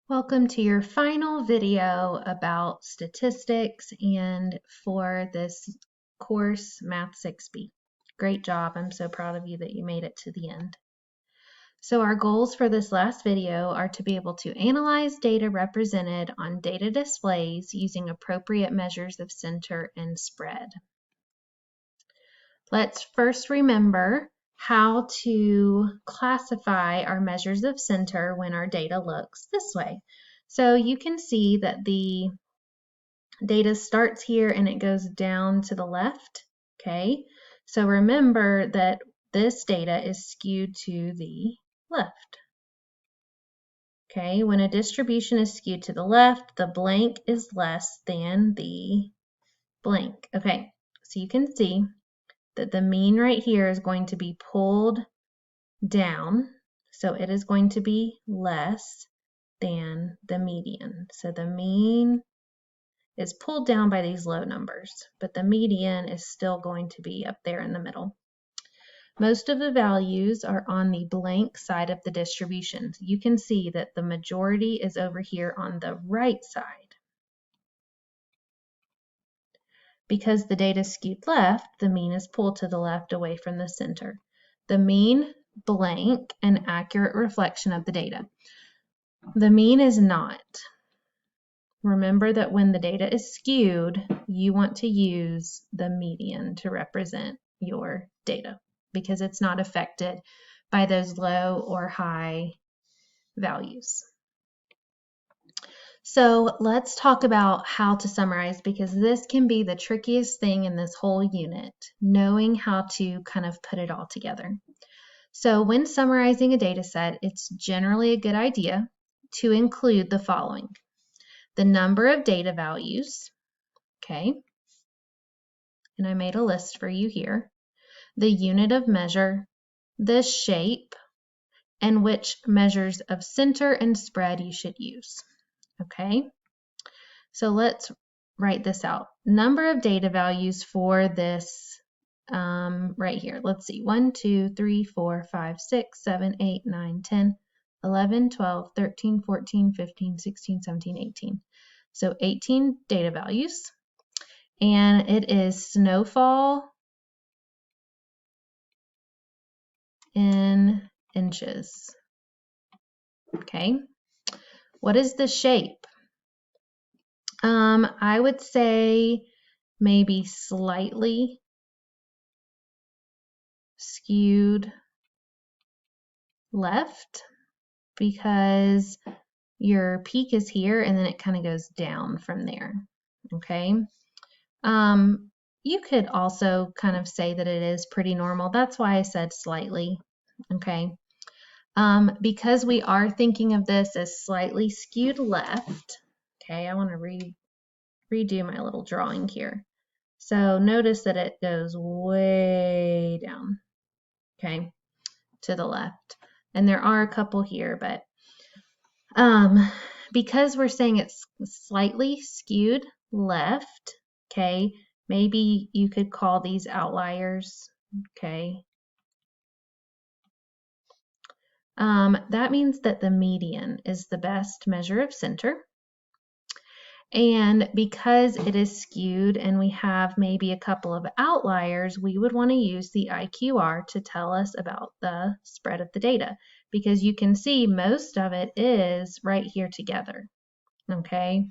Welcome to your final video about statistics and for this course, Math 6B. Great job. I'm so proud of you that you made it to the end. So our goals for this last video are to be able to analyze data represented on data displays using appropriate measures of center and spread. Let's first remember how to classify our measures of center when our data looks this way. So you can see that the data starts here and it goes down to the left, okay? So remember that this data is skewed to the left, okay? When a distribution is skewed to the left, the blank is less than the blank, okay? So you can see that the mean right here is going to be pulled down, so it is going to be less than the median. So the mean is pulled down by these low numbers, but the median is still going to be up there in the middle. Most of the values are on the blank side of the distribution. You can see that the majority is over here on the right side. Because the data is skewed left, the mean is pulled to the left away from the center. The mean blank an accurate reflection of the data. The mean is not. Remember that when the data is skewed, you want to use the median to represent your data because it's not affected by those low or high values. So let's talk about how to summarize because this can be the trickiest thing in this whole unit, knowing how to kind of put it all together. So when summarizing a data set, it's generally a good idea to include the following: the number of data values, okay, and I made a list for you here, the unit of measure, the shape, and which measures of center and spread you should use, okay? So let's write this out. Number of data values for this right here. Let's see, 1, 2, 3, 4, 5, 6, 7, 8, 9, 10, 11, 12, 13, 14, 15, 16, 17, 18. So 18 data values. And it is snowfall in inches. Okay. What is the shape? I would say maybe slightly skewed left because your peak is here and then it kind of goes down from there. Okay. You could also kind of say that it is pretty normal. That's why I said slightly. Okay. Because we are thinking of this as slightly skewed left, okay, I want to redo my little drawing here. So notice that it goes way down, okay, to the left. And there are a couple here, but because we're saying it's slightly skewed left, okay, maybe you could call these outliers, okay. That means that the median is the best measure of center. And because it is skewed and we have maybe a couple of outliers, we would want to use the IQR to tell us about the spread of the data because you can see most of it is right here together. Okay,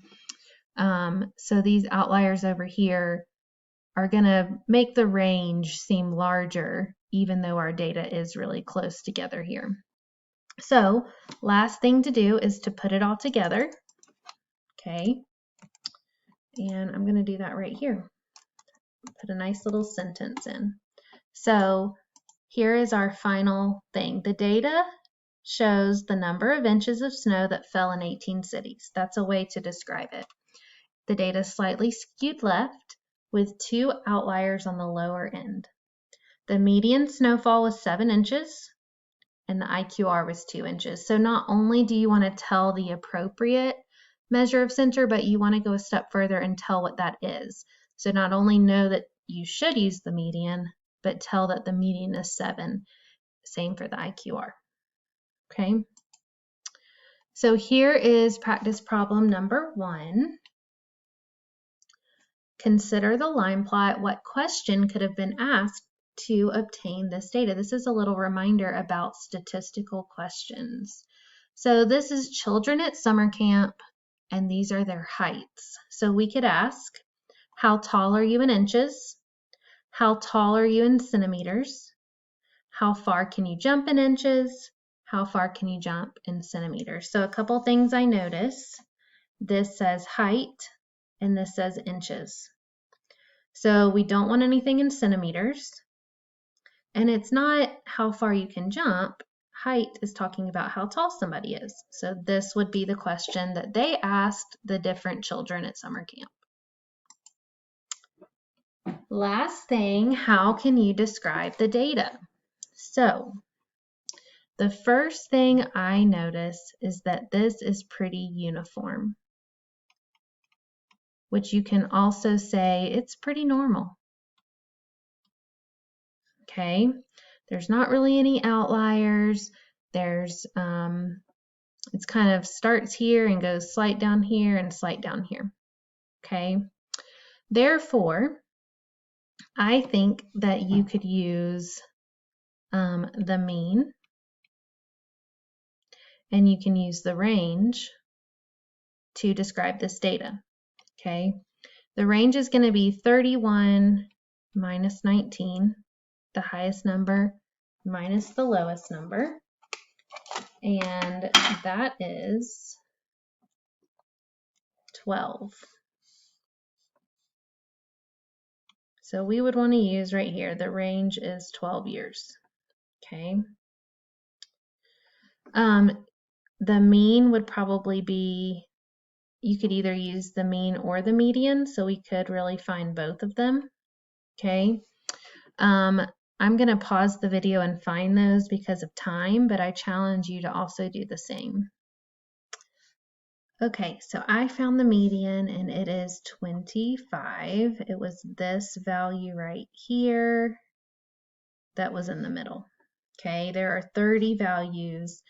so these outliers over here are going to make the range seem larger even though our data is really close together here. So last thing to do is to put it all together. Okay. And I'm going to do that right here. Put a nice little sentence in. So here is our final thing. The data shows the number of inches of snow that fell in 18 cities. That's a way to describe it. The data is slightly skewed left with 2 outliers on the lower end. The median snowfall was 7 inches and the IQR was 2 inches. So not only do you want to tell the appropriate measure of center, but you want to go a step further and tell what that is. So not only know that you should use the median, but tell that the median is 7. Same for the IQR. Okay. So here is practice problem number 1. Consider the line plot. What question could have been asked to obtain this data? This is a little reminder about statistical questions. So this is children at summer camp, and these are their heights. So we could ask, how tall are you in inches? How tall are you in centimeters? How far can you jump in inches? How far can you jump in centimeters? So a couple things I notice. This says height, and this says inches. So we don't want anything in centimeters. And it's not how far you can jump. Height is talking about how tall somebody is. So this would be the question that they asked the different children at summer camp. Last thing, how can you describe the data? So the first thing I notice is that this is pretty uniform, which you can also say it's pretty normal. Okay, there's not really any outliers. There's, it's kind of starts here and goes slight down here and slight down here. Okay, therefore, I think that you could use the mean, and you can use the range to describe this data. Okay, the range is going to be 31 minus 19, the highest number minus the lowest number, and that is 12. So we would want to use right here, the range is 12 years. Okay. The mean would probably be, you could either use the mean or the median, so we could really find both of them. Okay. I'm going to pause the video and find those because of time, but I challenge you to also do the same. Okay, so I found the median and it is 25. It was this value right here that was in the middle. Okay, there are 30 values.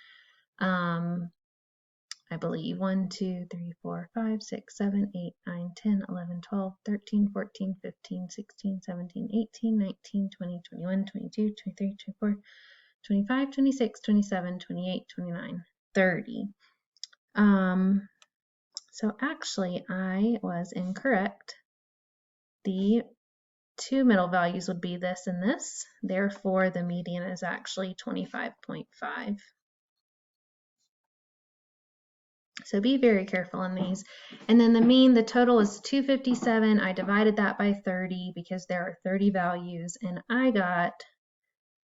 I believe 1, 2, 3, 4, 5, 6, 7, 8, 9, 10, 11, 12, 13, 14, 15, 16, 17, 18, 19, 20, 21, 22, 23, 24, 25, 26, 27, 28, 29, 30. So actually I was incorrect. The two middle values would be this and this. Therefore, the median is actually 25.5. So be very careful on these. And then the mean, the total is 257. I divided that by 30 because there are 30 values. And I got,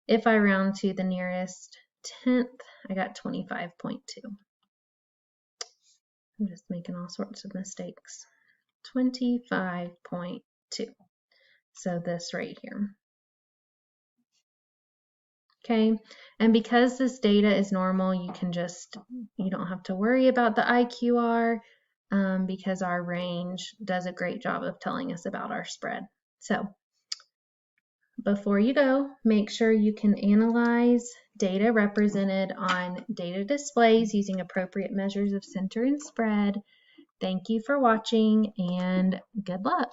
if I round to the nearest tenth, I got 25.2. I'm just making all sorts of mistakes. 25.2. So this right here. Okay, and because this data is normal, you don't have to worry about the IQR because our range does a great job of telling us about our spread. So before you go, make sure you can analyze data represented on data displays using appropriate measures of center and spread. Thank you for watching and good luck.